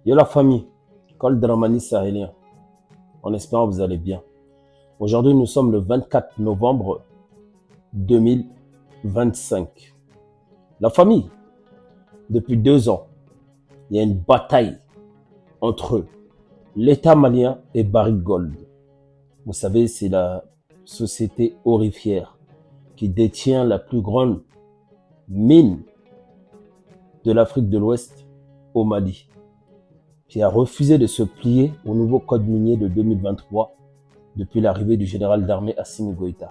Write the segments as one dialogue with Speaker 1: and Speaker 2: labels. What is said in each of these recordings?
Speaker 1: Yo la famille, Col Dramani sahélien, en espérant que vous allez bien. Aujourd'hui, nous sommes le 24 novembre 2025. La famille, depuis 2 ans, il y a une bataille entre l'État malien et Barrick Gold. Vous savez, c'est la société aurifère qui détient la plus grande mine de l'Afrique de l'Ouest au Mali, qui a refusé de se plier au nouveau code minier de 2023 depuis l'arrivée du général d'armée Assimi Goïta.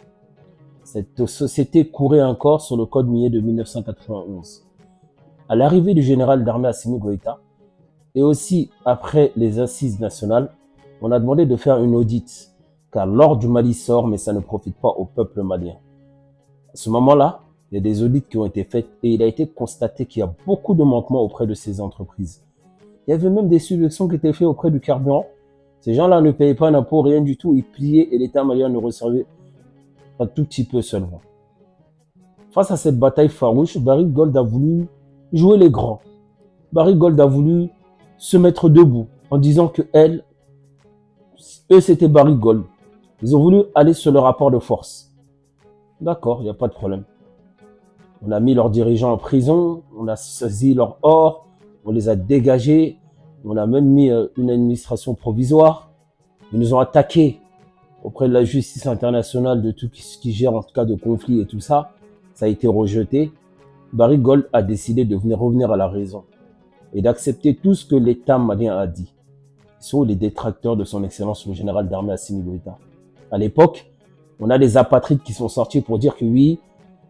Speaker 1: Cette société courait encore sur le code minier de 1991. À l'arrivée du général d'armée Assimi Goïta, et aussi après les assises nationales, on a demandé de faire une audit, car l'or du Mali sort, mais ça ne profite pas au peuple malien. À ce moment-là, il y a des audits qui ont été faits et il a été constaté qu'il y a beaucoup de manquements auprès de ces entreprises. Il y avait même des subventions qui étaient faites auprès du carburant. Ces gens-là ne payaient pas d'impôts, rien du tout. Ils pliaient et l'État malien ne recevait un tout petit peu seulement. Face à cette bataille farouche, Barrick Gold a voulu jouer les grands. Barrick Gold a voulu se mettre debout en disant que eux c'était Barrick Gold. Ils ont voulu aller sur le rapport de force. D'accord, il n'y a pas de problème. On a mis leurs dirigeants en prison, on a saisi leur or, on les a dégagés, on a même mis une administration provisoire. Ils nous ont attaqués auprès de la justice internationale de tout ce qui gère en cas de conflit et tout ça. Ça a été rejeté. Barrick Gold a décidé de revenir à la raison et d'accepter tout ce que l'État malien a dit. Ils sont les détracteurs de son excellence le général d'armée Assimi Goïta. À l'époque, on a des apatrides qui sont sortis pour dire que oui,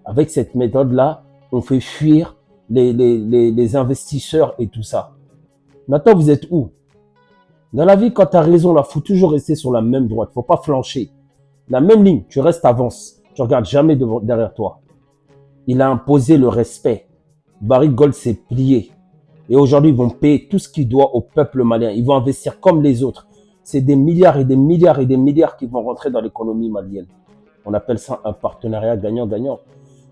Speaker 1: avec cette méthode-là, on fait fuir les investisseurs et tout ça. Maintenant, vous êtes où? Dans la vie, quand tu as raison, il faut toujours rester sur la même droite. Il ne faut pas flancher. La même ligne, tu restes avance. Tu ne regardes jamais derrière toi. Il a imposé le respect. Barrick Gold s'est plié. Et aujourd'hui, ils vont payer tout ce qu'ils doivent au peuple malien. Ils vont investir comme les autres. C'est des milliards et des milliards et des milliards qui vont rentrer dans l'économie malienne. On appelle ça un partenariat gagnant-gagnant.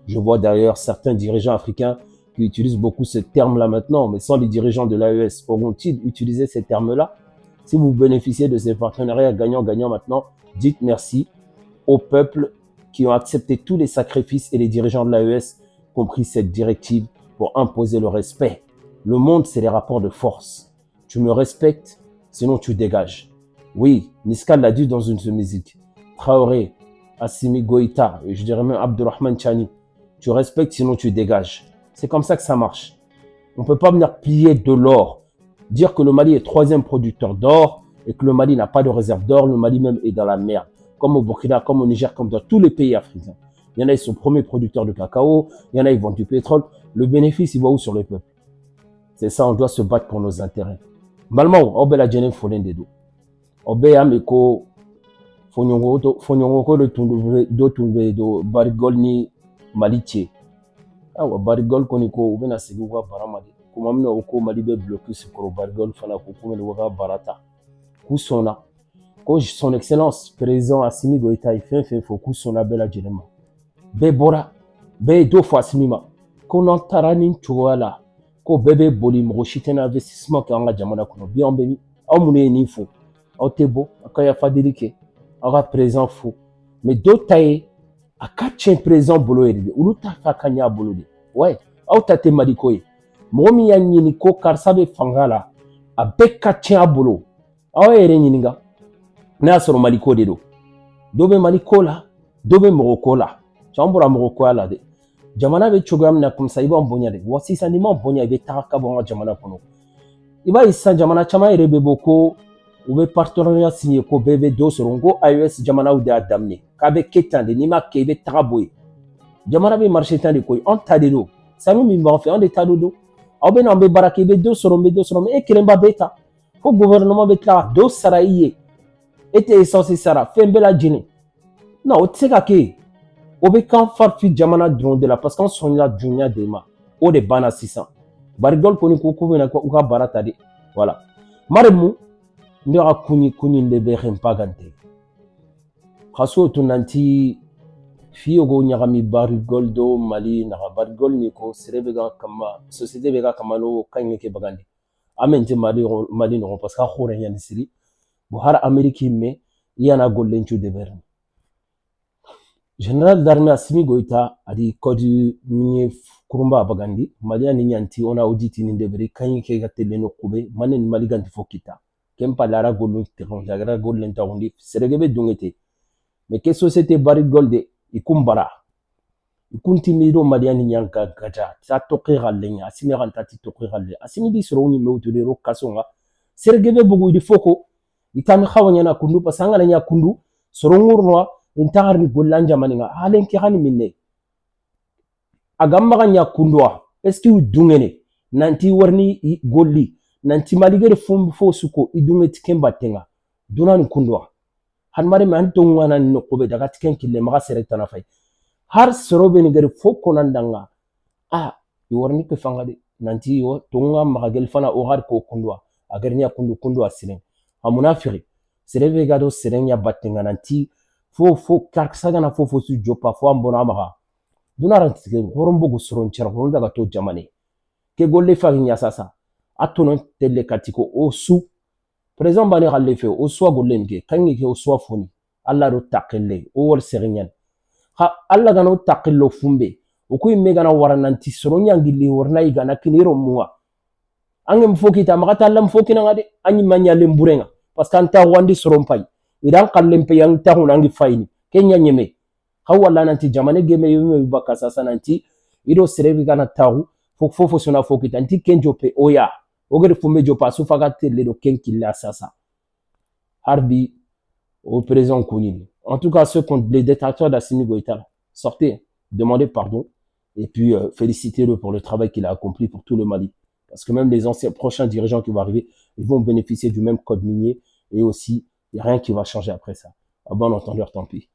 Speaker 1: Je vois d'ailleurs certains dirigeants africains qui utilisent beaucoup ce terme-là maintenant, mais sans les dirigeants de l'AES, auront-ils utilisé ces termes-là? Si vous bénéficiez de ces partenariats gagnant-gagnant maintenant, dites merci au peuple qui ont accepté tous les sacrifices et les dirigeants de l'AES qui ont pris cette directive pour imposer le respect. Le monde, c'est les rapports de force. Tu me respectes, sinon tu dégages. Oui, Niska l'a dit dans une de ses musiques. Traoré, Assimi Goïta, et je dirais même Abdurrahman Chani. Tu respectes, sinon tu dégages. C'est comme ça que ça marche. On ne peut pas venir plier de l'or. Dire que le Mali est 3e producteur d'or et que le Mali n'a pas de réserve d'or, le Mali même est dans la merde. Comme au Burkina, comme au Niger, comme dans tous les pays africains. Il y en a, ils sont premiers producteurs de cacao. Il y en a, ils vendent du pétrole. Le bénéfice, il va où sur le peuple? C'est ça, on doit se battre pour nos intérêts. Malmo, on peut la gêner folen de dos. On peut ameko fonyongo do tunbe do barigol ni malitie. Awa barigol koniko ubena siguwa baramade. Kuma mina oko mali be bloqué sur barigol fana ko kuma waka barata. Kusona. Ko son excellence président Assimi Goïta il fait faut kusona bela jenema. Be bora be do fois simima. Ko non tarani chuwala. Ko bebe boli mo shitena investissement ka nga jamana kono bi ambemi. Aw mune ni fo. Aw tebo akaya fadelike. Aw présent fo. Mais do taye a katchen présent bolo ede. Ulu ta fa kanya bolo de. Ouais, aw tate malikoye. Mo mi ya nyini ko karsabe fangala. A be katchen abolo. Aw ere nyininga. Na soro maliko de do. Dobe maliko la, dobe moroko la. Chambura moroko la de. Jamana be chogam na comme ça iba mbonya de. Wasi sanima mbonya ibe taraka bonga jamana kono. Iba isa jamana chama irebe boko ube partenariat signé ko bebe do sorongo AES jamana ou de adamne. Kabe ketande nima kebe taraboy. Jamana be marché tan de koy on tadelo. Sami mi mba fait on de tadodo. Abe na be barake be do soron e kelemba beta. Faut gouvernement be kla do saraïe. Était censé sara fembela djine. Non, o tseka ke obe kan farfi jamana drone de la parce qu'on son la dunya de ma o de bana 600 barigol koni ko ko na ko ka barata de voilà maremu ndira kuni de be rempagante khaso to nanti fiyo go nyagami barigol do mali na barigol ni ko serebe ga kama société be ga kama no kanye ke bagande amente mali no parce que khore yani siri bo har ameriki me yana gollenchu de berni général d'armée Assimi Goïta a dit kodi ni kurumba bagandi malia ni nyanti ona auditi ni debri kanyi ke gatelle no kube manen mali ganti fokita kempa lara gollo terron jagara gollen tawndi seregebe dungete mais que société bari golde ikumbara ikunti mido malia ni nyanka gaja ta tokira lenya Assimi ranta ti tokira le Assimi di soro ni mewtu de ro kasonga seregebe bugu di foko ikami khawanya na kundu pasanga nya kundu soro ngurno intagar ni gollanja maninga halen ki hani minne agamma nya kundwa eski dungene nanti warni golli nanti maligere fo suko idunge tikemba tenga dunan kundwa han mari man to ngana no kobe daga tiken kille maga serekta na fay har sorobe ni gere fo konandanga warni ke fangade nanti yo tonga maga gel fana o har ko kundwa agarnya kundwa siren amunafiri serebe gado serenya batenga nanti fo karksaga na fo su jopa fo ambona maga dunaran tike horombo go soron chara horon daga to jamane ke golle faginya sasa atono telle katiko o su présent bani galle fe o so golle nge kangi ke o so foni alla do takelle o wor serenyan ha alla gano takello fumbe o ko imme gana warananti soronya ngilli worna igana kiniro muwa angem foki ta magata lam foki na ngade anyi manya lemburenga parce que anta wandi soron pay idan kallem pe yang tahu nangi fayni kenya nyeme hawala nanti jamane geme yume baka sasa nanti ido serebi gana tahu fofo sona foki tanti kenjo pe oya ogere fumbe jo pasu fagate le do kenkilla sasa harbi au présent Kounini. En tout cas, ceux contre les détracteurs d'Assimi Goïta, sortez, demandez pardon et puis félicitez-le pour le travail qu'il a accompli pour tout le Mali. Parce que même les anciens prochains dirigeants qui vont arriver, ils vont bénéficier du même code minier et aussi, il n'y a rien qui va changer après ça. À bon entendeur, tant pis.